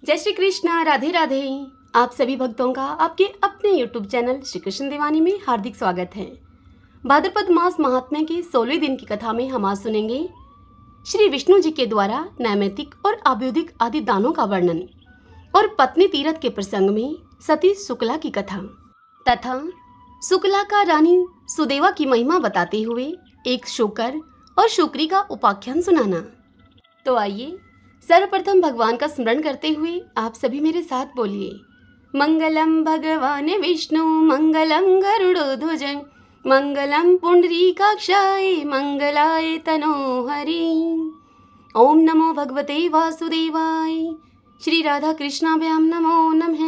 जय श्री कृष्णा, राधे राधे। आप सभी भक्तों का आपके अपने YouTube चैनल श्री कृष्ण दीवानी में हार्दिक स्वागत है। भाद्रपद मास महात्म्य के 16वें दिन की कथा में हम आज सुनेंगे श्री विष्णु जी के द्वारा नैमित्तिक और आभ्युदिक आदि दानों का वर्णन और पत्नी तीरथ के प्रसंग में सती शुक्ला की कथा तथा शुक्ला का रानी सुदेवा की महिमा बताते हुए एक शुकर और शुक्री का उपाख्यान सुनाना। तो आइए सर्वप्रथम भगवान का स्मरण करते हुए आप सभी मेरे साथ बोलिए, मंगलम भगवान विष्णु मंगलम गरुड़ध्वज मंगलम पुंडरीकाक्षाय मंगलाय तनोहरि। ओम नमो भगवते वासुदेवाय। श्री राधा कृष्णाभ्याम नमो नमः।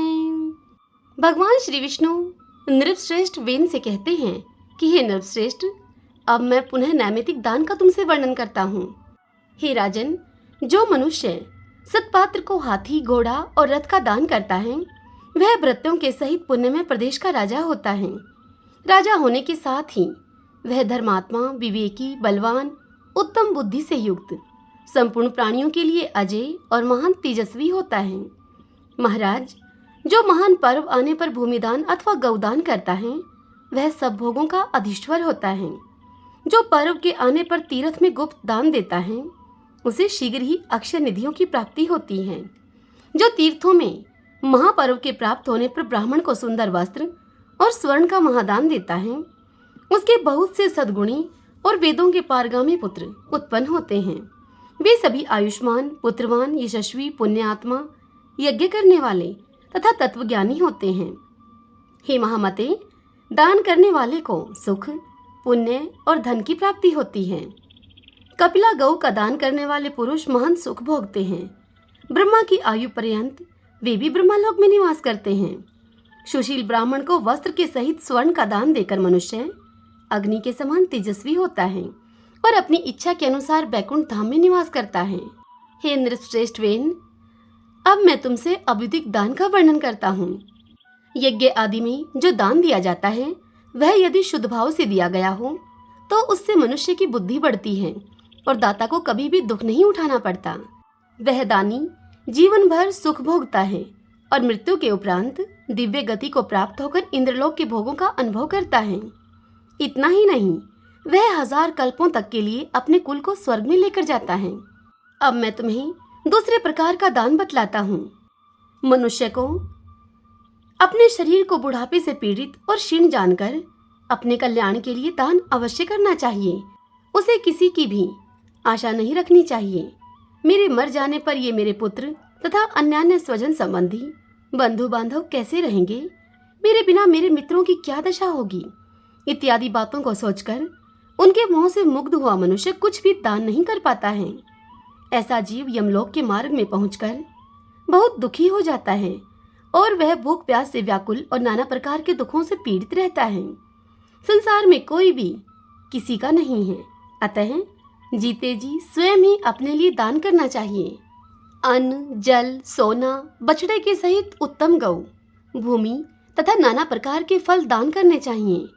भगवान श्री विष्णु नृपश्रेष्ठ वेन से कहते हैं कि हे नृपश्रेष्ठ, अब मैं पुनः नैमित्तिक दान का तुमसे वर्णन करता हूँ। हे राजन, जो मनुष्य सतपात्र को हाथी, घोड़ा और रथ का दान करता है वह भृत्यों के सहित पुण्यमय प्रदेश का राजा होता है। राजा होने के साथ ही वह धर्मात्मा, विवेकी, बलवान, उत्तम बुद्धि से युक्त, संपूर्ण प्राणियों के लिए अजय और महान तेजस्वी होता है। महाराज, जो महान पर्व आने पर भूमिदान अथवा गौदान करता है वह सब भोगों का अधीश्वर होता है। जो पर्व के आने पर तीर्थ में गुप्त दान देता है उसे शीघ्र ही अक्षय निधियों की प्राप्ति होती है। जो तीर्थों में महापर्व के प्राप्त होने पर ब्राह्मण को सुंदर वस्त्र और स्वर्ण का महादान देता है उसके बहुत से सद्गुणी और वेदों के पारगामी पुत्र उत्पन्न होते हैं। वे सभी आयुष्मान, पुत्रवान, यशस्वी, पुण्यात्मा, यज्ञ करने वाले तथा तत्वज्ञानी होते हैं। हे महामते, दान करने वाले को सुख, पुण्य और धन की प्राप्ति होती है। कपिला गौ का दान करने वाले पुरुष महान सुख भोगते हैं। ब्रह्मा की आयु पर्यंत वे भी ब्रह्मालोक में निवास करते हैं। सुशील ब्राह्मण को वस्त्र के सहित स्वर्ण का दान देकर मनुष्य अग्नि के समान तेजस्वी होता है और अपनी इच्छा के अनुसार बैकुंठ धाम में निवास करता है। हे नृपश्रेष्ठ वेन, अब मैं तुमसे अभ्युदिक दान का वर्णन करता हूँ। यज्ञ आदि में जो दान दिया जाता है वह यदि शुद्ध भाव से दिया गया हो तो उससे मनुष्य की बुद्धि बढ़ती है और दाता को कभी भी दुख नहीं उठाना पड़ता। वह दानी जीवन भर सुख भोगता है और मृत्यु के उपरांत दिव्य गति को प्राप्त होकर इंद्रलोक के भोगों का अनुभव करता है। इतना ही नहीं, वह 1000 कल्पों तक के लिए अपने कुल को स्वर्ग में लेकर जाता है। अब मैं तुम्हें दूसरे प्रकार का दान बतलाता हूँ। मनुष्य को अपने शरीर को बुढ़ापे से पीड़ित और क्षीण जानकर अपने कल्याण के लिए दान अवश्य करना चाहिए। उसे किसी की भी आशा नहीं रखनी चाहिए। मेरे मर जाने पर ये मेरे पुत्र तथा अन्यान्य स्वजन संबंधी, बंधु बांधव कैसे रहेंगे, मेरे बिना मेरे मित्रों की क्या दशा होगी, इत्यादि बातों को सोचकर उनके मोह से मुग्ध हुआ मनुष्य कुछ भी दान नहीं कर पाता है। ऐसा जीव यमलोक के मार्ग में पहुंचकर बहुत दुखी हो जाता है और वह भूख प्यास से व्याकुल और नाना प्रकार के दुखों से पीड़ित रहता है। संसार में कोई भी किसी का नहीं है, अतः जीते जी स्वयं ही अपने लिए दान करना चाहिए। अन्न, जल, सोना, बछड़े के सहित उत्तम गौ, भूमि तथा नाना प्रकार के फल दान करने चाहिए।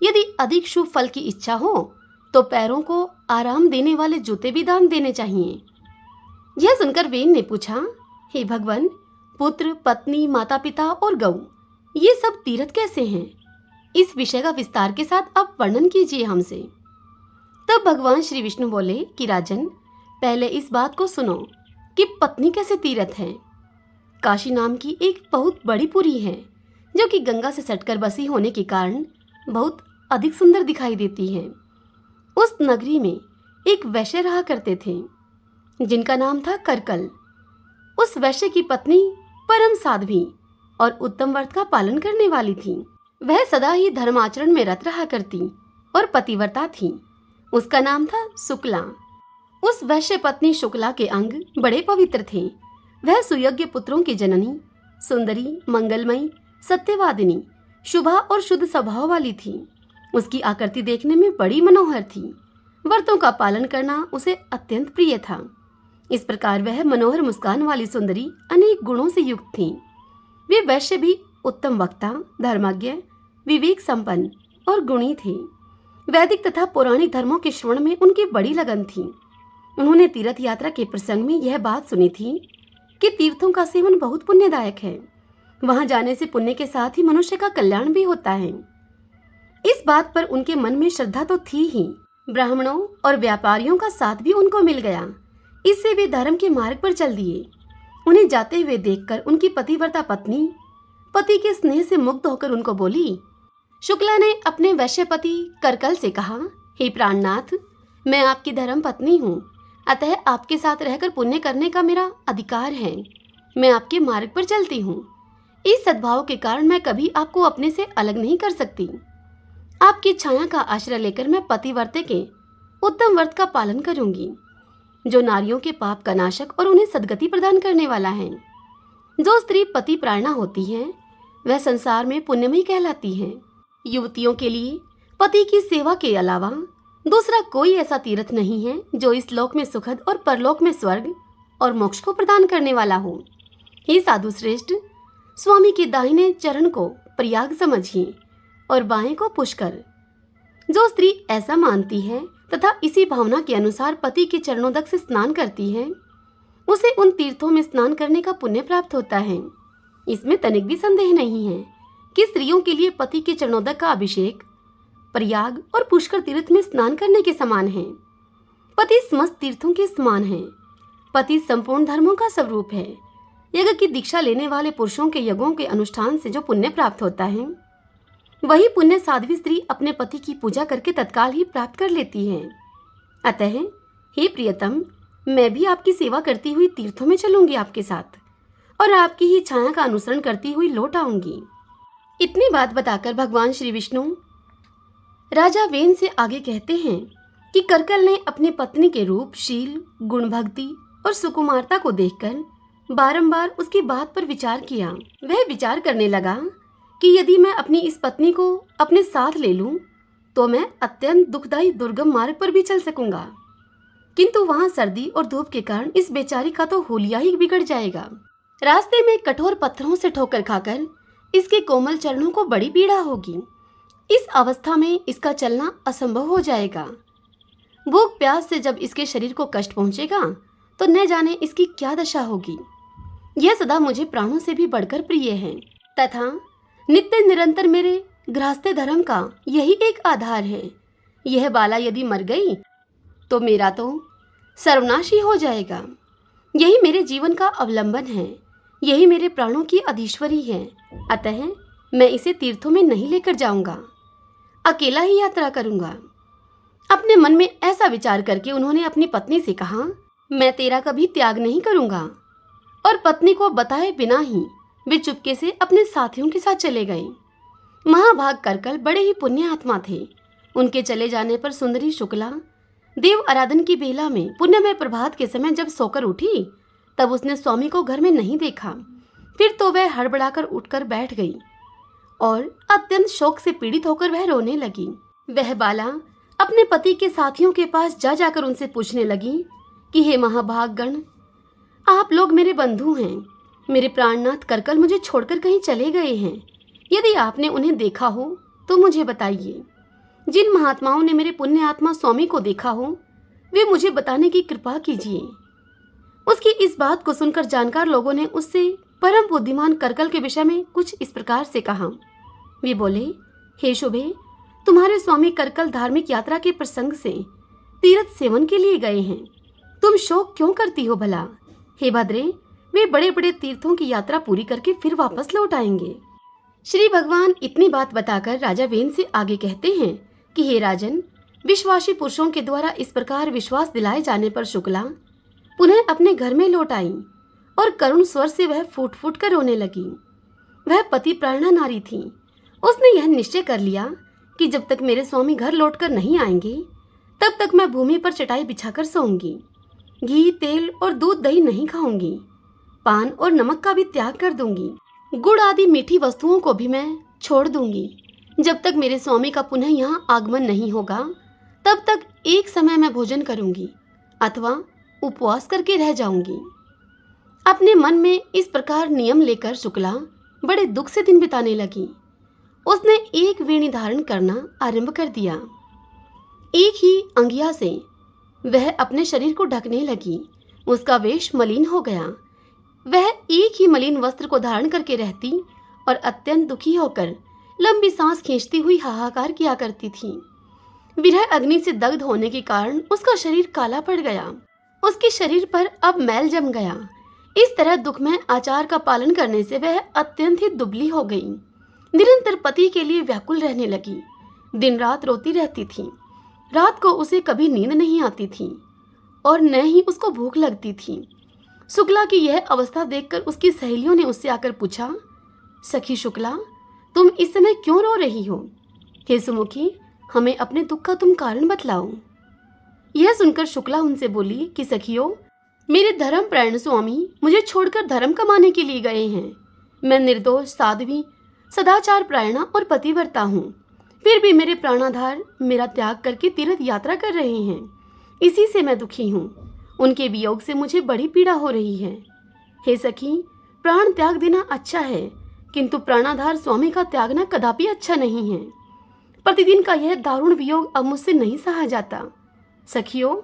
यदि अधिक शुभ फल की इच्छा हो तो पैरों को आराम देने वाले जूते भी दान देने चाहिए। यह सुनकर वेन ने पूछा, हे भगवान, पुत्र, पत्नी, माता पिता और गौ ये सब तीर्थ कैसे हैं? इस विषय का विस्तार के साथ अब वर्णन कीजिए हमसे। तब भगवान श्री विष्णु बोले कि राजन, पहले इस बात को सुनो कि पत्नी कैसे तीर्थ है। काशी नाम की एक बहुत बड़ी पुरी है जो कि गंगा से सटकर बसी होने के कारण बहुत अधिक सुंदर दिखाई देती है। उस नगरी में एक वैश्य रहा करते थे जिनका नाम था करकल। उस वैश्य की पत्नी परम साध्वी और उत्तम व्रत का पालन करने वाली थी। वह सदा ही धर्माचरण में रत रहा करती और पतिव्रता थी। उसका नाम था शुक्ला। उस वैश्य पत्नी शुक्ला के अंग बड़े पवित्र थे। वह सुयोग्य पुत्रों की जननी, सुंदरी, मंगलमयी, सत्यवादिनी, शुभा और शुद्ध स्वभाव वाली थी। उसकी आकृति देखने में बड़ी मनोहर थी। व्रतों का पालन करना उसे अत्यंत प्रिय था। इस प्रकार वह मनोहर मुस्कान वाली सुंदरी अनेक गुणों से युक्त थी। वे वैश्य भी उत्तम वक्ता, धर्मज्ञ, विवेक संपन्न और गुणी थे। वैदिक तथा पौराणिक धर्मों के श्रवण में उनकी बड़ी लगन थी। उन्होंने तीर्थ यात्रा के प्रसंग में यह बात सुनी थी कि तीर्थों का सेवन बहुत पुण्यदायक है। वहां जाने से पुण्य के साथ ही मनुष्य का कल्याण भी होता है। इस बात पर उनके मन में श्रद्धा तो थी ही, ब्राह्मणों और व्यापारियों का साथ भी उनको मिल गया। इससे वे धर्म के मार्ग पर चल दिए। उन्हें जाते हुए देखकर उनकी पतिव्रता पत्नी पति के स्नेह से मुग्ध होकर उनको बोली। शुक्ला ने अपने वैश्यपति करकल से कहा, हे प्राणनाथ, मैं आपकी धर्म पत्नी हूँ, अतः आपके साथ रहकर पुण्य करने का मेरा अधिकार है। मैं आपके मार्ग पर चलती हूँ। इस सद्भाव के कारण मैं कभी आपको अपने से अलग नहीं कर सकती। आपकी छाया का आश्रय लेकर मैं पतिव्रते के उत्तम व्रत का पालन करूंगी, जो नारियों के पाप का नाशक और उन्हें सद्गति प्रदान करने वाला है। जो स्त्री पति प्राणा होती है वह संसार में पुण्यमयी कहलाती है। युवतियों के लिए पति की सेवा के अलावा दूसरा कोई ऐसा तीर्थ नहीं है जो इस लोक में सुखद और परलोक में स्वर्ग और मोक्ष को प्रदान करने वाला हो। हे साधु श्रेष्ठ, स्वामी के दाहिने चरण को प्रयाग समझिए और बाएं को पुष्कर। जो स्त्री ऐसा मानती है तथा इसी भावना के अनुसार पति के चरणोदक से स्नान करती है, उसे उन तीर्थों में स्नान करने का पुण्य प्राप्त होता है। इसमें तनिक भी संदेह नहीं है कि स्त्रियों के लिए पति के चरणोदक का अभिषेक प्रयाग और पुष्कर तीर्थ में स्नान करने के समान है। पति समस्त तीर्थों के समान है। पति संपूर्ण धर्मों का स्वरूप है। यज्ञ की दीक्षा लेने वाले पुरुषों के यज्ञों के अनुष्ठान से जो पुण्य प्राप्त होता है, वही पुण्य साध्वी स्त्री अपने पति की पूजा करके तत्काल ही प्राप्त कर लेती है। अतः हे प्रियतम, मैं भी आपकी सेवा करती हुई तीर्थों में चलूंगी आपके साथ और आपकी ही छाया का अनुसरण करती हुई लौट आऊंगी। इतनी बात बताकर भगवान श्री विष्णु राजा वेन से आगे कहते हैं कि करकल ने अपनी पत्नी के रूप, शील, गुण, भक्ति और सुकुमारता को देखकर बारंबार उसकी बात पर विचार किया। वह विचार करने लगा कि यदि मैं अपनी इस पत्नी को अपने साथ ले लूं तो मैं अत्यंत दुखदायी दुर्गम मार्ग पर भी चल सकूंगा, किंतु वहां सर्दी और धूप के कारण इस बेचारी का तो हुलिया ही बिगड़ जाएगा। रास्ते में कठोर पत्थरों से ठोकर खाकर इसके कोमल चरणों को बड़ी पीड़ा होगी। इस अवस्था में इसका चलना असंभव हो जाएगा। भूख प्यास से जब इसके शरीर को कष्ट पहुंचेगा तो न जाने इसकी क्या दशा होगी। यह सदा मुझे प्राणों से भी बढ़कर प्रिय है तथा नित्य निरंतर मेरे गृहस्थ धर्म का यही एक आधार है। यह बाला यदि मर गई तो मेरा तो सर्वनाश ही हो जाएगा। यही मेरे जीवन का अवलंबन है, यही मेरे प्राणों की अधीश्वरी है। अतः मैं इसे तीर्थों में नहीं लेकर जाऊंगा, अकेला ही यात्रा करूंगा। अपने मन में ऐसा विचार करके उन्होंने अपनी पत्नी से कहा, मैं तेरा कभी त्याग नहीं करूंगा। और पत्नी को बताए बिना ही वे चुपके से अपने साथियों के साथ चले गए। महाभाग करकल बड़े ही पुण्य आत्मा थे। उनके चले जाने पर सुंदरी शुक्ला देव आराधन की बेला में पुण्यमय प्रभात के समय जब सोकर उठी तब उसने स्वामी को घर में नहीं देखा। फिर तो वह हड़बड़ाकर उठकर बैठ गई और अत्यंत शोक से पीड़ित होकर वह रोने लगी। वह बाला अपने पति के साथियों के पास जा जाकर उनसे पूछने लगी कि हे महाभागगण, आप लोग मेरे बंधु हैं। मेरे प्राणनाथ करकल मुझे छोड़कर कहीं चले गए हैं। यदि आपने उन्हें देखा हो तो मुझे बताइए। जिन महात्माओं ने मेरे पुण्य आत्मा स्वामी को देखा हो वे मुझे बताने की कृपा कीजिए। उसकी इस बात को सुनकर जानकार लोगों ने उससे परम बुद्धिमान करकल के विषय में कुछ इस प्रकार से कहा। वे बोले, हे शुभे, तुम्हारे स्वामी करकल धार्मिक यात्रा के प्रसंग से तीर्थ सेवन के लिए गए हैं। तुम शोक क्यों करती हो भला? हे भद्रे, वे बड़े बड़े तीर्थों की यात्रा पूरी करके फिर वापस लौट आएंगे। श्री भगवान इतनी बात बताकर राजा वेन से आगे कहते हैं कि हे राजन, विश्वासी पुरुषों के द्वारा इस प्रकार विश्वास दिलाए जाने पर शुक्ला पुनः अपने घर में लौट आई और करुण स्वर से वह फूट फूट कर रोने लगी। वह पति प्राणा नारी थी। उसने यह निश्चय कर लिया कि जब तक मेरे स्वामी घर लौटकर नहीं आएंगे तब तक मैं भूमि पर चटाई बिछाकर सोऊंगी। घी, तेल और दूध दही नहीं खाऊंगी। पान और नमक का भी त्याग कर दूंगी। गुड़ आदि मीठी वस्तुओं को भी मैं छोड़ दूंगी। जब तक मेरे स्वामी का पुनः यहाँ आगमन नहीं होगा तब तक एक समय मैं भोजन करूंगी अथवा उपवास करके रह जाऊंगी। अपने मन में इस प्रकार नियम लेकर शुक्ला बड़े दुख से दिन बिताने लगी। उसने एक वेणी धारण करना आरंभ कर दिया। एक ही अंगिया से वह अपने शरीर को ढकने लगी। उसका वेश मलिन हो गया। वह एक ही मलिन वस्त्र को धारण करके रहती और अत्यंत दुखी होकर लंबी सांस खींचती हुई हाहाकार किया करती थी। विरह अग्नि से दग्ध होने के कारण उसका शरीर काला पड़ गया। उसके शरीर पर अब मैल जम गया। इस तरह दुखमय आचार का पालन करने से वह अत्यंत ही दुबली हो गई। निरंतर पति के लिए व्याकुल रहने लगी। दिन रात रोती रहती थी। रात को उसे कभी नींद नहीं आती थी और न ही उसको भूख लगती थी। शुक्ला की यह अवस्था देखकर उसकी सहेलियों ने उससे आकर पूछा, सखी शुक्ला, तुम इस समय क्यों रो रही हो? हे सुमुखी, हमें अपने दुख का तुम कारण बतलाओ। यह सुनकर शुक्ला उनसे बोली कि सखियों, मेरे धर्मपरायण स्वामी मुझे छोड़कर धर्म कमाने के लिए गए हैं। मैं निर्दोष, साध्वी, सदाचार प्रायणा और पतिव्रता हूँ। फिर भी मेरे प्राणाधार मेरा त्याग करके तीर्थ यात्रा कर रहे हैं। इसी से मैं दुखी हूँ। उनके वियोग से मुझे बड़ी पीड़ा हो रही है। हे सखी, प्राण त्याग देना अच्छा है, किंतु प्राणाधार स्वामी का त्यागना कदापि अच्छा नहीं है। प्रतिदिन का यह दारुण वियोग अब मुझसे नहीं सहा जाता। सखियों,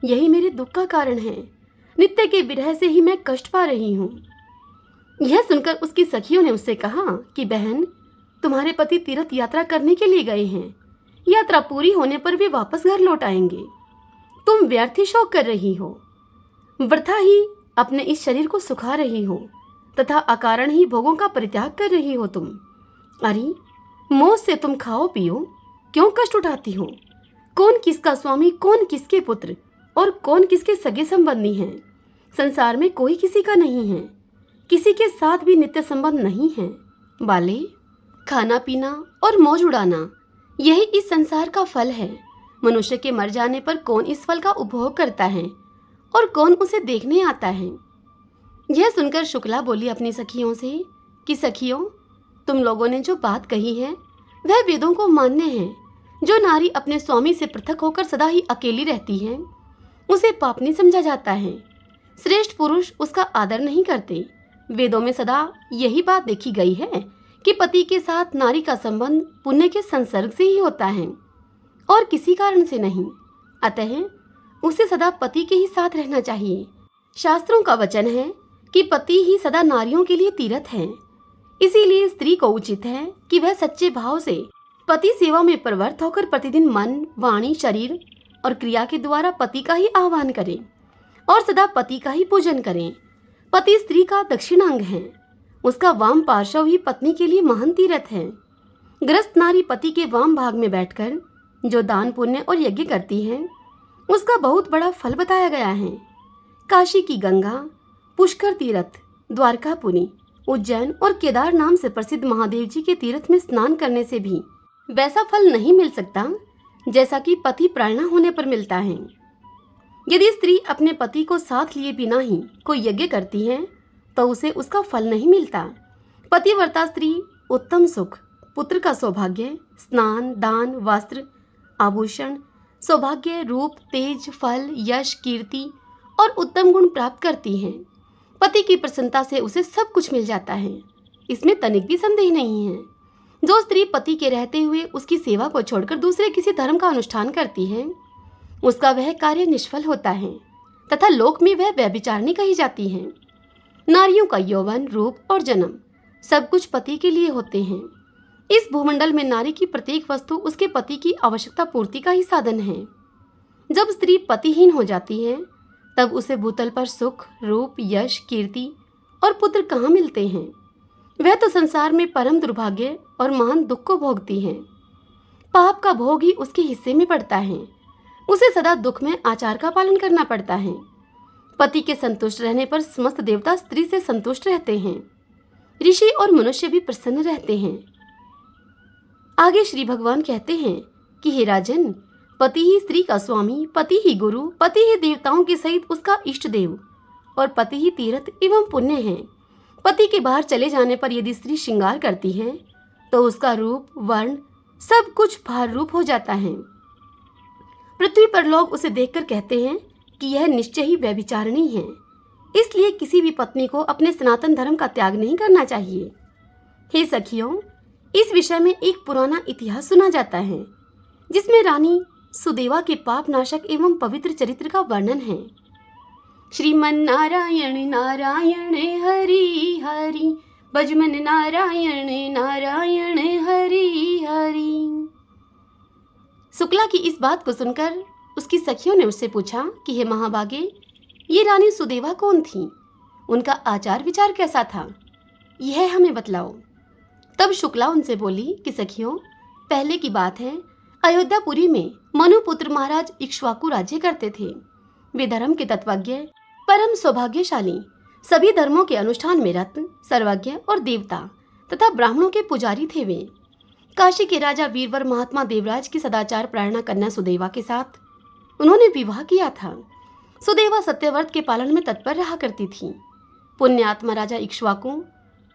यही मेरे दुख का कारण है। नित्य के विरह से ही मैं कष्ट पा रही हूँ। यह सुनकर उसकी सखियों ने उससे कहा कि बहन, तुम्हारे पति तीर्थ यात्रा करने के लिए गए हैं। यात्रा पूरी होने पर वे वापस घर लौट आएंगे। तुम व्यर्थ ही शोक कर रही हो, वृथा ही अपने इस शरीर को सुखा रही हो तथा अकारण ही भोगों का परित्याग कर रही हो तुम। अरे, मौज से तुम खाओ पियो, क्यों कष्ट उठाती हो? कौन किसका स्वामी, कौन किसके पुत्र और कौन किसके सगे संबंधी हैं? संसार में कोई किसी का नहीं है। किसी के साथ भी नित्य संबंध नहीं है। बाले, खाना पीना और मौज उड़ाना, यही इस संसार का फल है। मनुष्य के मर जाने पर कौन इस फल का उपभोग करता है और कौन उसे देखने आता है? यह सुनकर शुक्ला बोली अपनी सखियों से कि सखियों, तुम लोगों ने जो बात कही है वह वेदों को मान्य है। जो नारी अपने स्वामी से पृथक होकर सदा ही अकेली रहती है, उसे पापनी समझा जाता है। श्रेष्ठ पुरुष उसका आदर नहीं करते। वेदों में सदा यही बात देखी गई है कि पति के साथ नारी का संबंध पुण्य के संसर्ग से ही होता है और किसी कारण से नहीं। अतः उसे सदा पति के ही साथ रहना चाहिए। शास्त्रों का वचन है कि पति ही सदा नारियों के लिए तीर्थ है। इसीलिए स्त्री को उचित है कि वह सच्चे भाव से पति सेवा में प्रवृत्त होकर प्रतिदिन मन, वाणी, शरीर और क्रिया के द्वारा पति का ही आह्वान करे और सदा पति का ही पूजन करें। पति स्त्री का दक्षिणांग है। उसका वाम पार्श्व ही पत्नी के लिए महान तीर्थ है। ग्रस्त नारी पति के वाम भाग में बैठकर जो दान, पुण्य और यज्ञ करती है, उसका बहुत बड़ा फल बताया गया है। काशी की गंगा, पुष्कर तीर्थ, द्वारकापुरी, उज्जैन और केदार नाम से प्रसिद्ध महादेव जी के तीर्थ में स्नान करने से भी वैसा फल नहीं मिल सकता जैसा कि पति प्राणा होने पर मिलता है। यदि स्त्री अपने पति को साथ लिए बिना ही कोई यज्ञ करती है तो उसे उसका फल नहीं मिलता। पतिव्रता स्त्री उत्तम सुख, पुत्र का सौभाग्य, स्नान, दान, वस्त्र, आभूषण, सौभाग्य, रूप, तेज, फल, यश, कीर्ति और उत्तम गुण प्राप्त करती है। पति की प्रसन्नता से उसे सब कुछ मिल जाता है। इसमें तनिक भी संदेह नहीं है। जो स्त्री पति के रहते हुए उसकी सेवा को छोड़कर दूसरे किसी धर्म का अनुष्ठान करती है, उसका वह कार्य निष्फल होता है तथा लोक में वह व्यभिचारिणी कही जाती है। नारियों का यौवन, रूप और जन्म सब कुछ पति के लिए होते हैं। इस भूमंडल में नारी की प्रत्येक वस्तु उसके पति की आवश्यकता पूर्ति का ही साधन है। जब स्त्री पतिहीन हो जाती है तब उसे भूतल पर सुख, रूप, यश, कीर्ति और पुत्र कहाँ मिलते हैं? वह तो संसार में परम दुर्भाग्य और महान दुख को भोगती है। पाप का भोग ही उसके हिस्से में पड़ता है। उसे सदा दुख में आचार का पालन करना पड़ता है। पति के संतुष्ट रहने पर समस्त देवता स्त्री से संतुष्ट रहते हैं। ऋषि और मनुष्य भी प्रसन्न रहते हैं। आगे श्री भगवान कहते हैं कि हे राजन, पति ही स्त्री का स्वामी, पति ही गुरु, पति ही देवताओं के सहित उसका इष्ट देव और पति ही तीर्थ एवं पुण्य है। पति के बाहर चले जाने पर यदि स्त्री श्रृंगार करती है तो उसका रूप, वर्ण सब कुछ भार रूप हो जाता है। पृथ्वी पर लोग उसे देखकर कहते हैं कि यह निश्चय ही व्यभिचारिणी है। इसलिए किसी भी पत्नी को अपने सनातन धर्म का त्याग नहीं करना चाहिए। हे सखियों, इस विषय में एक पुराना इतिहास सुना जाता है जिसमें रानी सुदेवा के पाप नाशक एवं पवित्र चरित्र का वर्णन है। श्रीमन नारायण नारायण हरि हरि, भजमन नारायण नारायण हरि हरि। शुक्ला की इस बात को सुनकर उसकी सखियों ने उससे पूछा कि हे महाभागे, ये रानी सुदेवा कौन थी? उनका आचार विचार कैसा था? यह हमें बतलाओ। तब शुक्ला उनसे बोली कि सखियों, पहले की बात है, अयोध्यापुरी में मनुपुत्र महाराज इक्ष्वाकु राज्य करते थे। वे धर्म के तत्वज्ञ, परम सौभाग्यशाली, सभी धर्मों के अनुष्ठान में रत, सर्वज्ञ और देवता तथा ब्राह्मणों के पुजारी थे। वे काशी के राजा वीरवर महात्मा देवराज की सदाचार प्रार्थना कन्या सुदेवा के साथ उन्होंने विवाह किया था। सुदेवा सत्यव्रत के पालन में तत्पर रहा करती थी। पुण्यात्मा राजा इक्ष्वाकु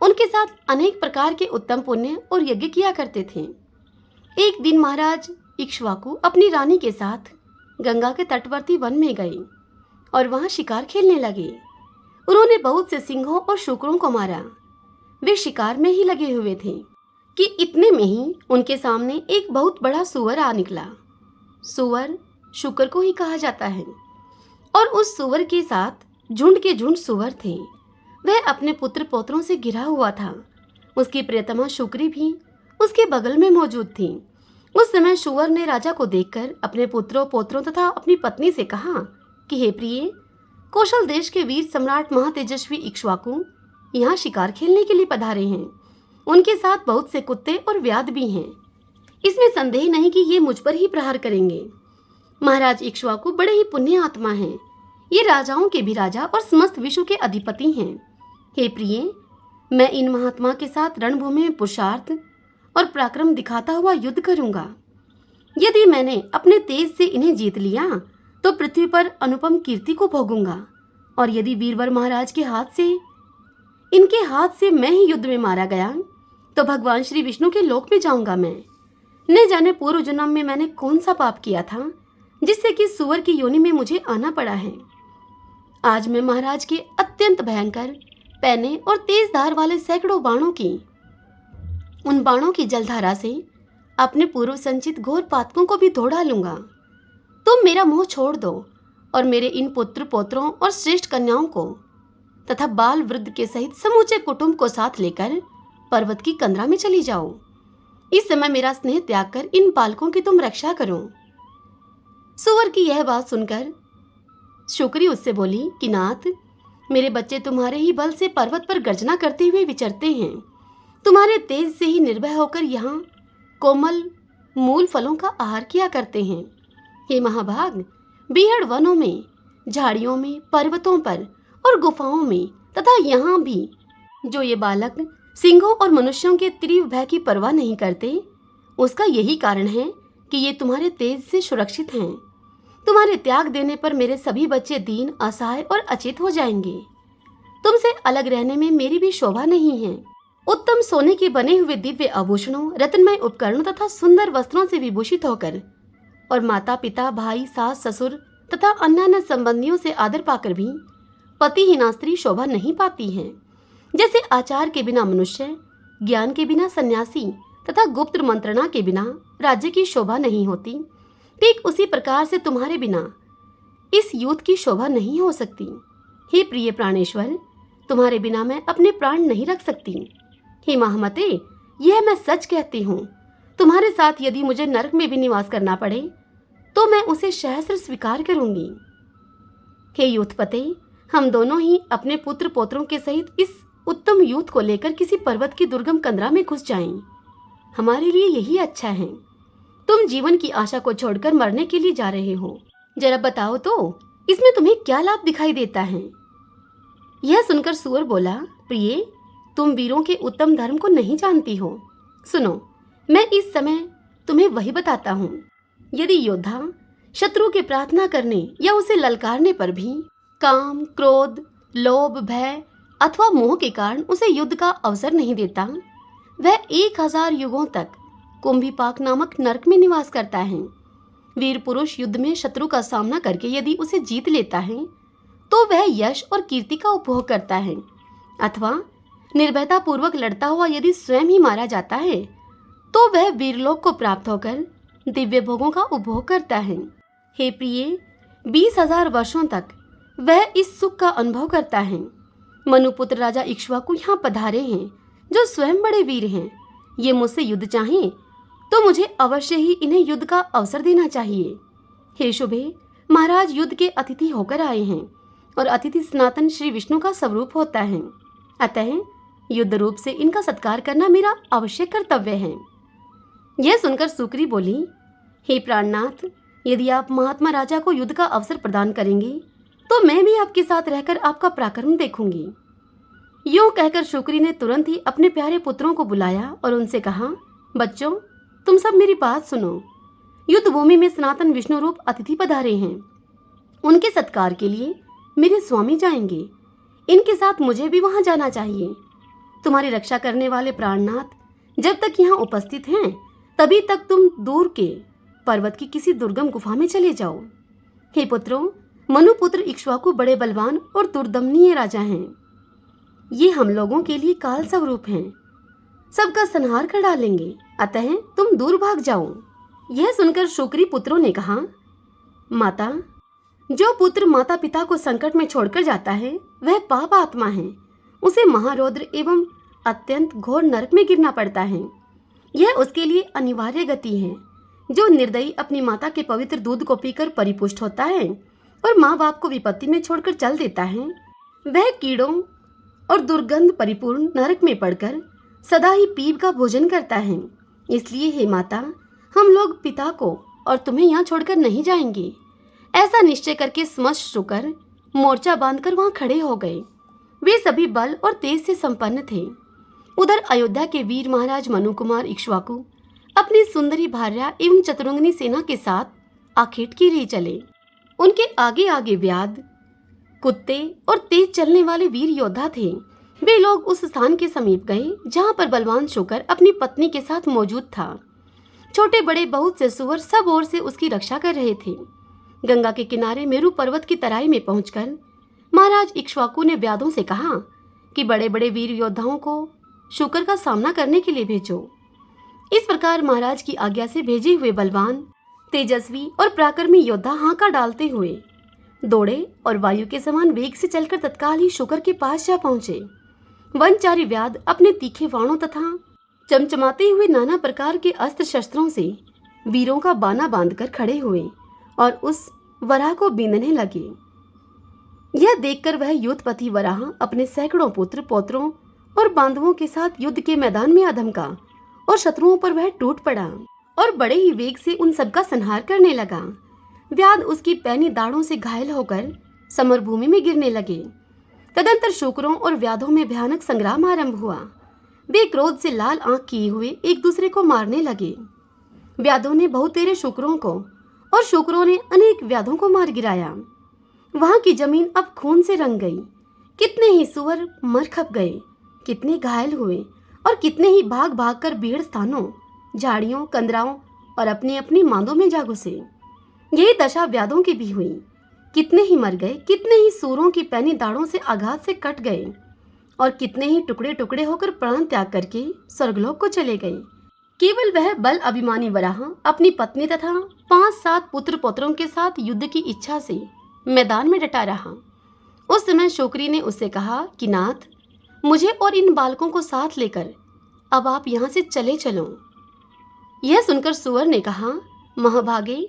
उनके साथ अनेक प्रकार के उत्तम पुण्य और यज्ञ किया करते थे। एक दिन महाराज इक्ष्वाकु अपनी रानी के साथ गंगा के तटवर्ती वन में गए और वहां शिकार खेलने लगे। उन्होंने बहुत से सिंहों और शुकरों को मारा। वे शिकार में ही लगे हुए थे कि इतने में ही उनके सामने एक बहुत बड़ा सूअर आ निकला। सूअर शुकर को ही कहा जाता है और उस सूअर के साथ झुंड के झुंड सूअर थे। वह अपने पुत्र पौत्रों से घिरा हुआ था। उसकी प्रियतमा शुक्री भी उसके बगल में मौजूद थी। उस समय सूअर ने राजा को देखकर अपने पुत्रों पौत्रों तथा अपनी पत्नी से कहा कि हे प्रिय, कौशल देश के वीर सम्राट महातेजस्वी इक्ष्वाकु यहाँ शिकार खेलने के लिए पधारे हैं। उनके साथ बहुत से कुत्ते और व्याध भी हैं। इसमें संदेह नहीं कि ये मुझ पर ही प्रहार करेंगे। महाराज इक्ष्वाकु बड़े ही पुण्य आत्मा हैं। ये राजाओं के भी राजा और समस्त विश्व के अधिपति हैं। हे प्रिय, मैं इन महात्मा के साथ रणभूमि में पुरुषार्थ और पराक्रम दिखाता हुआ युद्ध करूंगा। यदि मैंने अपने तेज से इन्हें जीत लिया तो पृथ्वी पर अनुपम कीर्ति को भोगूंगा, और यदि वीरवर महाराज के इनके हाथ से मैं ही युद्ध में मारा गया तो भगवान श्री विष्णु के लोक में जाऊंगा मैं। न जाने पूर्व जन्म में मैंने कौन सा पाप किया था जिससे कि सूअर की योनि में मुझे आना पड़ा है। आज मैं महाराज के अत्यंत भयंकर, पैने और तेज धार वाले सैकड़ों उन बाणों की जलधारा से अपने पूर्व संचित घोर पातकों को भी धो डालूंगा। तुम मेरा मोह छोड़ दो और मेरे इन पुत्र पौत्रों और श्रेष्ठ कन्याओं को तथा बाल वृद्ध के सहित समूचे कुटुंब को साथ लेकर पर्वत की कंदरा में चली जाओ। इस समय मेरा स्नेह त्याग कर इन बालकों की तुम रक्षा करो। सूअर की यह बात सुनकर शुक्री उससे बोली कि नाथ, मेरे बच्चे तुम्हारे ही बल से पर्वत पर गर्जना करते हुए विचरते हैं। तुम्हारे तेज से ही निर्भय होकर यहाँ कोमल मूल फलों का आहार किया करते हैं। हे महाभाग, बीहड़ वनों में, झाड़ियों में, पर्वतों पर और गुफाओं में तथा यहाँ भी जो ये बालक सिंहों और मनुष्यों के तीव्र भय की परवाह नहीं करते, उसका यही कारण है कि ये तुम्हारे तेज से सुरक्षित हैं। तुम्हारे त्याग देने पर मेरे सभी बच्चे दीन, असहाय और अचेत हो जाएंगे। तुमसे अलग रहने में मेरी भी शोभा नहीं है। उत्तम सोने के बने हुए दिव्य आभूषणों, रत्नमय उपकरणों तथा सुंदर वस्त्रों से विभूषित होकर और माता पिता, भाई, सास, ससुर तथा अन्य संबंधियों से आदर पाकर भी पतिहीना स्त्री शोभा नहीं पाती है। जैसे आचार के बिना मनुष्य, ज्ञान के बिना सन्यासी तथा गुप्त मंत्रणा के बिना राज्य की शोभा नहीं होती, ठीक उसी प्रकार से तुम्हारे बिना इस युद्ध की शोभा नहीं हो सकती। हे प्रिय प्राणेश्वर, तुम्हारे बिना मैं अपने प्राण नहीं रख सकती। हे महामते, यह मैं सच कहती हूँ। तुम्हारे साथ यदि मुझे नरक में भी निवास करना पड़े तो मैं उसे सहस्र स्वीकार करूंगी। हे यूथपते, हम दोनों ही अपने पुत्र पौत्रों के सहित इस उत्तम यूथ को लेकर किसी पर्वत की दुर्गम कंदरा में घुस जाएं। हमारे लिए यही अच्छा है। तुम जीवन की आशा को छोड़कर मरने के लिए जा रहे हो। जरा बताओ तो, इसमें तुम्हें क्या लाभ दिखाई देता है? यह सुनकर सूअर बोला, प्रिय, तुम वीरों के उत्तम धर्म को नहीं जानती हो। सुनो, मैं इस समय तुम्हें वही बताता हूँ। यदि योद्धा शत्रु के प्रार्थना करने या उसे ललकारने पर भी काम, क्रोध, लोभ, भय अथवा मोह के कारण उसे युद्ध का अवसर नहीं देता, वह 1000 युगों तक कुंभीपाक नामक नरक में निवास करता है। वीर पुरुष युद्ध में शत्रु का सामना करके यदि उसे जीत लेता है तो वह यश और कीर्ति का उपभोग करता है, अथवा निर्भयता पूर्वक लड़ता हुआ यदि स्वयं ही मारा जाता है तो वह वीरलोक को प्राप्त होकर दिव्य भोगों का उपभोग करता है। हे प्रिय, 20,000 वर्षों तक वह इस सुख का अनुभव करता है। मनुपुत्र राजा इक्ष्वाकु यहाँ पधारे हैं, जो स्वयं बड़े वीर हैं। ये मुझसे युद्ध चाहें तो मुझे अवश्य ही इन्हें युद्ध का अवसर देना चाहिए। हे शुभे, महाराज युद्ध के अतिथि होकर आए हैं और अतिथि सनातन श्री विष्णु का स्वरूप होता है, अतः युद्ध रूप से इनका सत्कार करना मेरा आवश्यक कर्तव्य है। यह सुनकर सुकरी बोली, हे प्राणनाथ, यदि आप महात्मा राजा को युद्ध का अवसर प्रदान करेंगे तो मैं भी आपके साथ रहकर आपका पराक्रम देखूंगी। यूं कहकर शुक्री ने तुरंत ही अपने प्यारे पुत्रों को बुलाया और उनसे कहा, बच्चों, तुम सब मेरी बात सुनो। युद्ध भूमि में सनातन विष्णु रूप अतिथि पधारे हैं। उनके सत्कार के लिए मेरे स्वामी जाएंगे। इनके साथ मुझे भी वहां जाना चाहिए। तुम्हारी रक्षा करने वाले प्राणनाथ जब तक यहाँ उपस्थित हैं, तभी तक तुम दूर के पर्वत की किसी दुर्गम गुफा में चले जाओ। हे पुत्रों, मनुपुत्र इक्ष्वाकु बड़े बलवान और दुर्दमनीय राजा हैं। ये हम लोगों के लिए काल स्वरूप हैं, सबका संहार कर डालेंगे, अतः तुम दूर भाग जाओ। यह सुनकर शुक्री पुत्रों ने कहा, माता, जो पुत्र माता पिता को संकट में छोड़कर जाता है वह पाप आत्मा है। उसे महारौद्र एवं अत्यंत घोर नरक में गिरना पड़ता है। यह उसके लिए अनिवार्य गति है। जो निर्दयी अपनी माता के पवित्र दूध को पीकर परिपुष्ट होता है और माँ बाप को विपत्ति में छोड़कर चल देता है, वह कीड़ों और दुर्गंध परिपूर्ण नरक में पड़कर सदा ही पीप का भोजन करता है। इसलिए हे माता, हम लोग पिता को और तुम्हें यहाँ छोड़कर नहीं जाएंगे। ऐसा निश्चय करके समस्त शुकर मोर्चा बांधकर वहां खड़े हो गए। वे सभी बल और तेज से संपन्न थे। उधर अयोध्या के वीर महाराज मनुकुमार इक्ष्वाकु अपनी सुंदरी भार्या एवं चतुरंगिनी सेना के साथ आखेट की रे चले। उनके आगे आगे व्याध, कुत्ते और तेज चलने वाले वीर योद्धा थे। वे लोग उस स्थान के समीप गए जहां पर बलवान शुकर अपनी पत्नी के साथ मौजूद था। छोटे बड़े बहुत से सुअर सब ओर से उसकी रक्षा कर रहे थे। गंगा के किनारे मेरु पर्वत की तराई में पहुंचकर महाराज इक्ष्वाकु ने व्याधों से कहा कि बड़े बड़े वीर योद्धाओं को शुकर का सामना करने के लिए भेजो। इस प्रकार महाराज की आज्ञा से भेजे हुए बलवान, तेजस्वी और पराक्रमी योद्धा हांका डालते हुए दौड़े और वायु के समान वेग से चलकर तत्काल ही शुकर के पास जा पहुंचे। वनचारी व्याध अपने तीखे बाणों तथा चमचमाते हुए नाना प्रकार के अस्त्र शस्त्रों से वीरों का बाना बांधकर खड़े हुए और उस वराह को बींधने लगे। यह देखकर वह युद्धपति वराह अपने सैकड़ों पुत्र पौत्रों और बांधवों के साथ युद्ध के मैदान में अधमका और शत्रुओं पर वह टूट पड़ा और बड़े ही वेग से उन सबका संहार करने लगा। व्याध उसकी पैनी दाढ़ों से घायल होकर समरभूमि में गिरने लगे। तदंतर शुकरों और व्याधों में भयानक संग्राम आरंभ हुआ। वे क्रोध से लाल आंख किए हुए एक दूसरे को मारने लगे। व्याधों ने बहुतेरे शुकरों को और शुकरों ने अनेक व्याधों को मार गिराया। वहां की जमीन अब खून से रंग गई। कितने ही सुअर मर खप गए, कितने घायल हुए और कितने ही भाग भाग कर भीड़ स्थानों, झाड़ियों, कंदराओं और अपनी अपनी मांदों में जा घुसे। यही दशा व्याधों की भी हुई। कितने ही मर गए, कितने ही सूरों की पैनी दाढ़ों से आघात से कट गए और कितने ही टुकड़े टुकड़े होकर प्राण त्याग करके स्वर्गलोक को चले गए। केवल वह बल अभिमानी वराह अपनी पत्नी तथा 5-7 पुत्र पौत्रों के साथ युद्ध की इच्छा से मैदान में डटा रहा। उस समय शुक्री ने उससे कहा कि नाथ, मुझे और इन बालकों को साथ लेकर अब आप यहाँ से चले चलो। यह सुनकर सुअर ने कहा, महाभागे,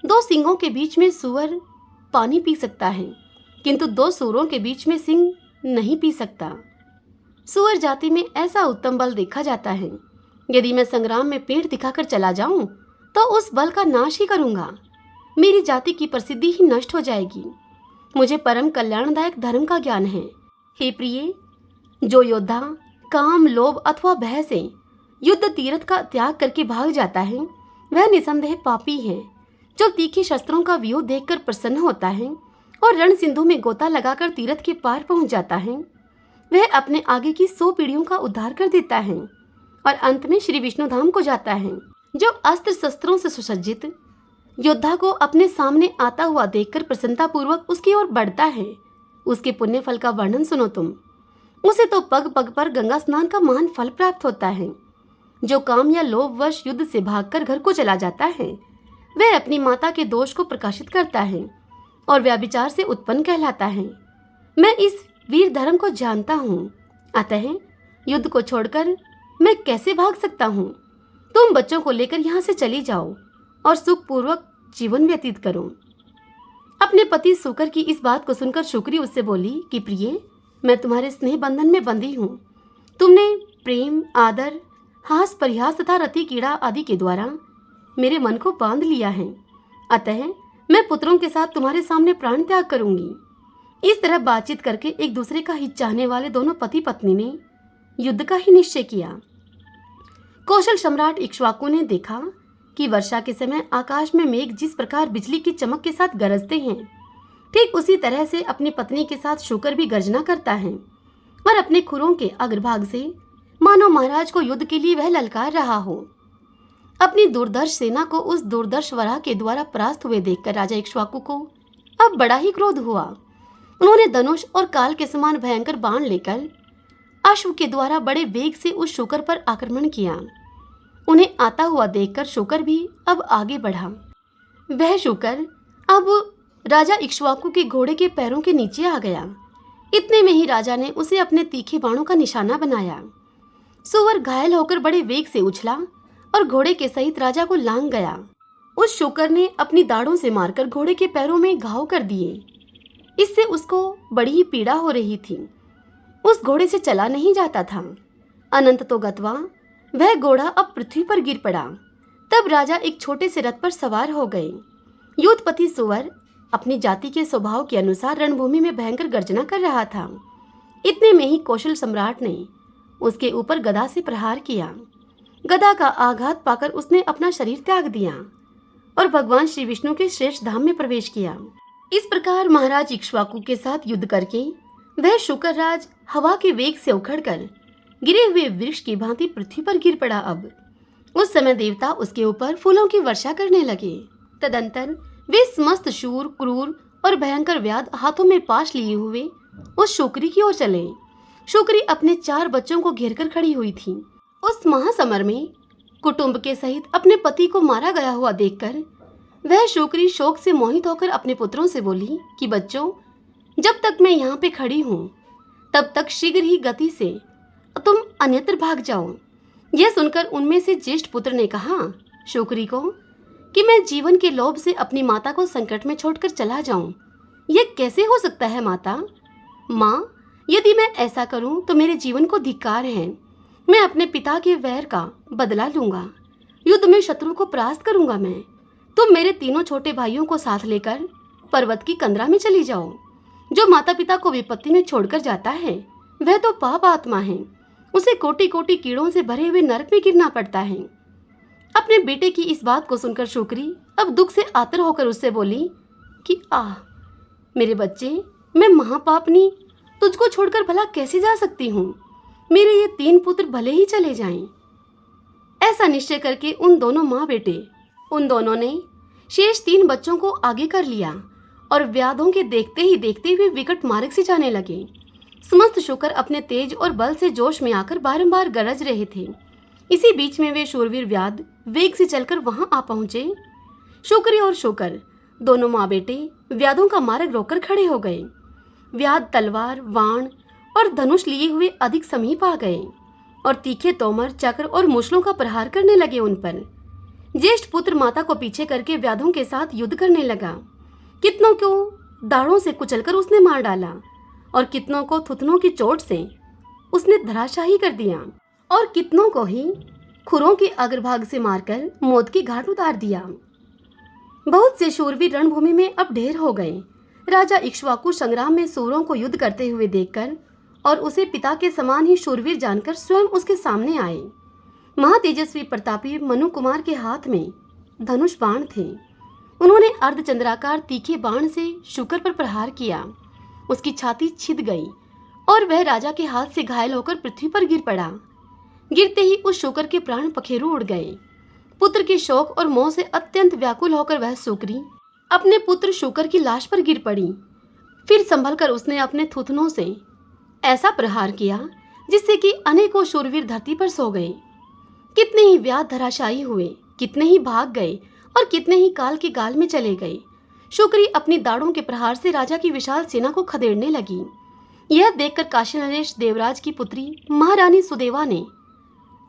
2 सिंगों के बीच में सुअर पानी पी सकता है, किंतु 2 सूरों के बीच में सिंह नहीं पी सकता। सुअर जाति में ऐसा उत्तम बल देखा जाता है। यदि मैं संग्राम में पीठ दिखाकर चला जाऊं तो उस बल का नाश ही करूंगा। मेरी जाति की प्रसिद्धि ही नष्ट हो जाएगी। मुझे परम कल्याणदायक धर्म का ज्ञान है। हे प्रिय, जो योद्धा काम, लोभ अथवा भय से युद्ध तीर्थ का त्याग करके भाग जाता है वह निसंदेह पापी है। जो तीखे शस्त्रों का व्यूह देखकर प्रसन्न होता है और रण सिंधु में गोता लगाकर तीर्थ के पार पहुंच जाता है, वह अपने आगे की 100 पीढ़ियों का उद्धार कर देता है और अंत में श्री विष्णु धाम को जाता है। जो अस्त्र शस्त्रों से सुसज्जित योद्धा को अपने सामने आता हुआ देखकर प्रसन्नता पूर्वक उसकी ओर बढ़ता है, उसके पुण्य फल का वर्णन सुनो तुम। उसे तो पग पग पर गंगा स्नान का महान फल प्राप्त होता है। जो काम या लोभवश युद्ध से भागकर घर को चला जाता है, वह अपनी माता के दोष को प्रकाशित करता है और व्यभिचार से उत्पन्न कहलाता है। मैं इस वीर धर्म को जानता हूँ, अतः युद्ध को छोड़कर मैं कैसे भाग सकता हूँ। तुम बच्चों को लेकर यहाँ से चली जाओ और सुखपूर्वक जीवन व्यतीत करो। अपने पति शूकर की इस बात को सुनकर शुक्री उससे बोली कि प्रिय, मैं तुम्हारे स्नेह बंधन में बंधी हूँ। तुमने प्रेम, आदर, हास, परिहास तथा रति कीड़ा आदि के द्वारा मेरे मन को बांध लिया है, अतः मैं पुत्रों के साथ तुम्हारे सामने प्राण त्याग करूंगी। इस तरह बातचीत करके एक दूसरे का हित चाहने वाले दोनों पति पत्नी ने युद्ध का ही निश्चय किया। कौशल सम्राट इक्ष्वाकु ने देखा कि वर्षा के समय आकाश में मेघ जिस प्रकार बिजली की चमक के साथ गरजते हैं, ठीक उसी तरह से अपनी पत्नी के साथ शूकर भी गर्जना करता है और अपने खुरों के अग्रभाग से मानो महाराज को युद्ध के लिए वह ललकार रहा हो। अपनी दुर्धर्ष सेना को उस दुर्धर्ष वराह के द्वारा परास्त हुए देखकर राजा इक्ष्वाकु को अब बड़ा ही क्रोध हुआ। उन्होंने धनुष और काल के समान भयंकर बाण लेकर अश्व के द्वारा बड़े वेग से उस शूकर पर आक्रमण किया। उन्हें आता हुआ देखकर शूकर भी अब आगे बढ़ा। वह शूकर अब राजा इक्ष्वाकु के घोड़े के पैरों के नीचे आ गया। इतने में ही राजा ने उसे अपने तीखे बाणों का निशाना बनाया। सुअर घायल होकर बड़े वेग से उछला और घोड़े के सहित राजा को लांग गया। उस शूकर ने अपनी दाढ़ों से मारकर घोड़े के पैरों में घाव कर दिए। इससे उसको बड़ी ही पीड़ा हो रही थी। उस घोड़े से चला नहीं जाता था। अनंत तो गतवा वह घोड़ा अब पृथ्वी पर गिर पड़ा। तब राजा एक छोटे से रथ पर सवार हो गए। योधपति सुअर अपनी जाति के स्वभाव के अनुसार रणभूमि में भयंकर गर्जना कर रहा था। इतने में ही कौशल सम्राट ने उसके ऊपर गदा से प्रहार किया। गदा का आघात पाकर उसने अपना शरीर त्याग दिया और भगवान श्री विष्णु के श्रेष्ठ धाम में प्रवेश किया। इस प्रकार महाराज इक्ष्वाकु के साथ युद्ध करके वह शूकर राज हवा के वेग से उखड़कर गिरे हुए वृक्ष की भांति पृथ्वी पर गिर पड़ा। अब उस समय देवता उसके ऊपर फूलों की वर्षा करने लगे। तदंतर वे समस्त शूर, क्रूर और भयंकर व्याध हाथों में पाश लिए हुए उस शूकरी की ओर चले। शूकरी अपने 4 बच्चों को घेरकर खड़ी हुई थी। उस महासमर में कुटुंब के सहित अपने पति को मारा गया हुआ देखकर वह शूकरी शोक से मोहित होकर अपने पुत्रों से बोली कि बच्चों, जब तक मैं यहाँ पे खड़ी हूँ तब तक शीघ्र ही गति से तुम अन्यत्र भाग जाओ। यह सुनकर उनमें से ज्येष्ठ पुत्र ने कहा शूकरी को कि मैं जीवन के लोभ से अपनी माता को संकट में छोड़कर चला जाऊं। यह कैसे हो सकता है माता? माँ, यदि मैं ऐसा करूं तो मेरे जीवन को धिक्कार है। मैं अपने पिता के वैर का बदला लूंगा। युद्ध में शत्रु को परास्त करूंगा मैं। तुम मेरे तीनों छोटे भाइयों को साथ लेकर पर्वत की कंदरा में चली जाओ। जो माता पिता को विपत्ति में छोड़कर जाता है वह तो पाप आत्मा है। उसे कोटि कोटि कीड़ों से भरे हुए नरक में गिरना पड़ता है। अपने बेटे की इस बात को सुनकर शूकरी अब दुख से आतर होकर उससे बोली कि मेरे बच्चे, मैं महापापनी तुझको छोड़कर भला कैसे जा सकती हूँ। मेरे ये 3 पुत्र भले ही चले जाएं। ऐसा निश्चय करके उन दोनों माँ बेटे उन दोनों ने शेष 3 बच्चों को आगे कर लिया और व्याधों के देखते ही देखते हुए विकट मार्ग से जाने लगे। समस्त शूकर अपने तेज और बल से जोश में आकर बारंबार गरज रहे थे। इसी बीच में वे शूरवीर व्याध वेग से चलकर वहां आ पहुंचे। शूकरी और शूकर दोनों माँ बेटे व्याधों का मार्ग रोककर खड़े हो गए। व्याध तलवार, बाण और धनुष लिए हुए अधिक समीप आ गए और तीखे तोमर, चक्र और मुश्लों का प्रहार करने लगे उन पर। ज्येष्ठ पुत्र माता को पीछे करके व्याधों के साथ युद्ध करने लगा। कितनों को दाढ़ों से कुचलकर उसने मार डाला और कितनों को थुथनों की चोट से उसने धराशाही कर दिया और कितनों को ही खुरों के अग्रभाग से मारकर मौत की घाट उतार दिया। बहुत से शूरवीर रणभूमि में अब ढेर हो गए। राजा इक्ष्वाकु संग्राम में सूरों को युद्ध करते हुए देखकर और उसे पिता के समान ही शूरवीर जानकर स्वयं उसके सामने आए। महातेजस्वी प्रतापी मनु कुमार के हाथ में धनुष बाण थे। उन्होंने अर्धचंद्राकार तीखे बाण से शूकर पर प्रहार किया। उसकी छाती छिद गई और वह राजा के हाथ से घायल होकर पृथ्वी पर गिर पड़ा। गिरते ही उस शूकर के प्राण पखेरु उड़ गए। पुत्र के शोक और मोह से अत्यंत व्याकुल होकर वह शूकरी अपने पुत्र शूकर की लाश पर गिर पड़ी। फिर संभलकर उसने अपने थुथनों से ऐसा प्रहार किया जिससे कि अनेकों शूरवीर धरती पर सो गए। कितने ही व्याध धराशायी हुए, कितने ही भाग गए और कितने ही काल के गाल में चले गए। शुक्री अपनी दाढ़ों के प्रहार से राजा की विशाल सेना को खदेड़ने लगी। यह देखकर काशी नरेश देवराज की पुत्री महारानी सुदेवा ने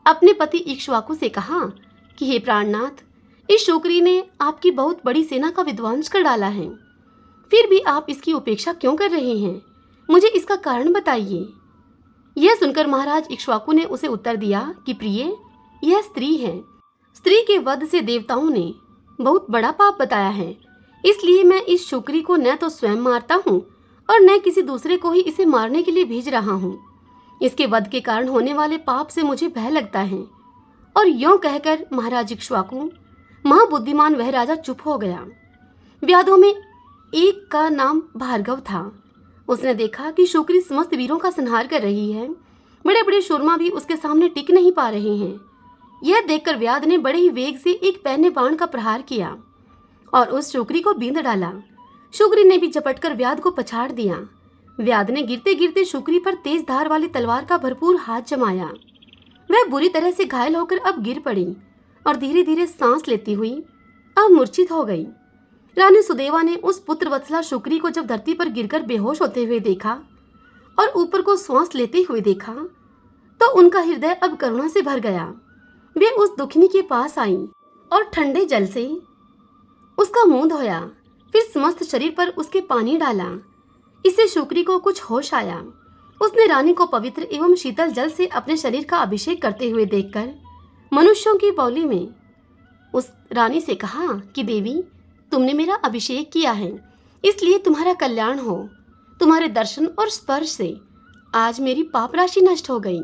अपने पति इक्ष्वाकु से कहा कि हे प्राणनाथ, इस शुक्री ने आपकी बहुत बड़ी सेना का विध्वंस कर डाला है, फिर भी आप इसकी उपेक्षा क्यों कर रहे हैं? मुझे इसका कारण बताइए। यह सुनकर महाराज इक्ष्वाकु ने उसे उत्तर दिया कि प्रिय, यह स्त्री है। स्त्री के वध से देवताओं ने बहुत बड़ा पाप बताया है, इसलिए मैं इस शुक्री को न तो स्वयं मारता हूँ और न किसी दूसरे को ही इसे मारने के लिए भेज रहा हूँ। इसके वध के कारण होने वाले पाप से मुझे भय लगता है। और यों कहकर महाराज इक्ष्वाकु, महाबुद्धिमान वह राजा चुप हो गया। व्याधों में एक का नाम भार्गव था। उसने देखा कि शुक्री समस्त वीरों का संहार कर रही है। बड़े बड़े शूरमा भी उसके सामने टिक नहीं पा रहे हैं। यह देखकर व्याध ने बड़े ही वेग से एक पैने बाण का प्रहार किया और उस शुक्री को बींध डाला। शुक्री ने भी झपटकर व्याध को पछाड़ दिया। व्याध ने गिरते गिरते शुक्री पर तेज धार वाली तलवार का भरपूर हाथ जमाया। वह बुरी तरह से घायल होकर अब गिर पड़ी और धीरे धीरे सांस लेती हुई अब मूर्छित हो गई। रानी सुदेवा ने उस पुत्र वत्सला शुक्री को जब धरती पर गिरकर बेहोश होते हुए देखा और ऊपर को श्वास लेते हुए देखा तो उनका हृदय अब करुणा से भर गया। वे उस दुखिनी के पास आईं और ठंडे जल से उसका मुंह धोया, फिर समस्त शरीर पर उसके पानी डाला। इससे शुक्री को कुछ होश आया। उसने रानी को पवित्र एवं शीतल जल से अपने शरीर का अभिषेक करते हुए देखकर मनुष्यों की बोली में उस रानी से कहा कि देवी, तुमने मेरा अभिषेक किया है, इसलिए तुम्हारा कल्याण हो। तुम्हारे दर्शन और स्पर्श से आज मेरी पाप राशि नष्ट हो गई।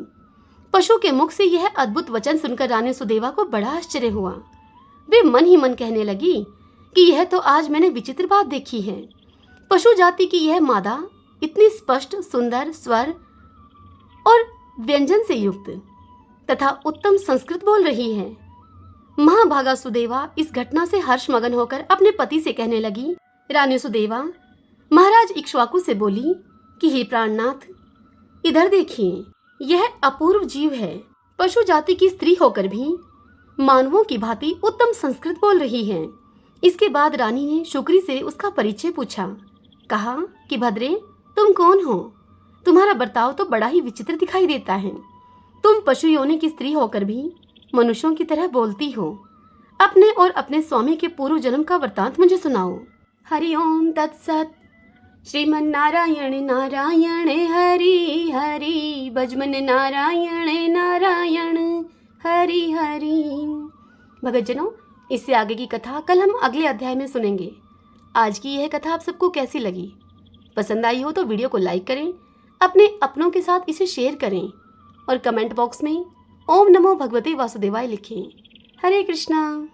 पशु के मुख से यह अद्भुत वचन सुनकर रानी सुदेवा को बड़ा आश्चर्य हुआ। वे मन ही मन कहने लगी कि यह तो आज मैंने विचित्र बात देखी है। पशु जाति की यह मादा इतनी स्पष्ट सुंदर स्वर और व्यंजन से युक्त तथा उत्तम संस्कृत बोल रही है। महाभागा सुदेवा इस घटना से हर्षमगन होकर अपने पति से कहने लगी। रानी सुदेवा महाराज इक्ष्वाकु से बोली कि हे प्राणनाथ, इधर देखिए, यह अपूर्व जीव है। पशु जाति की स्त्री होकर भी मानवों की भांति उत्तम संस्कृत बोल रही है। इसके बाद रानी ने शुक्री से उसका परिचय पूछा। कहा कि भद्रे, तुम कौन हो? तुम्हारा बर्ताव तो बड़ा ही विचित्र दिखाई देता है। तुम पशु योनि की स्त्री होकर भी मनुष्यों की तरह बोलती हो। अपने और अपने स्वामी के पूर्व जन्म का वृतांत मुझे सुनाओ। हरि ओम तत्सत। श्रीमन्नारायण नारायण हरि हरि, भजमन नारायण नारायण हरि हरि। भगतजनों, इससे आगे की कथा कल हम अगले अध्याय में सुनेंगे। आज की यह कथा आप सबको कैसी लगी? पसंद आई हो तो वीडियो को लाइक करें, अपने अपनों के साथ इसे शेयर करें और कमेंट बॉक्स में ओम नमो भगवते वासुदेवाय लिखें। हरे कृष्णा।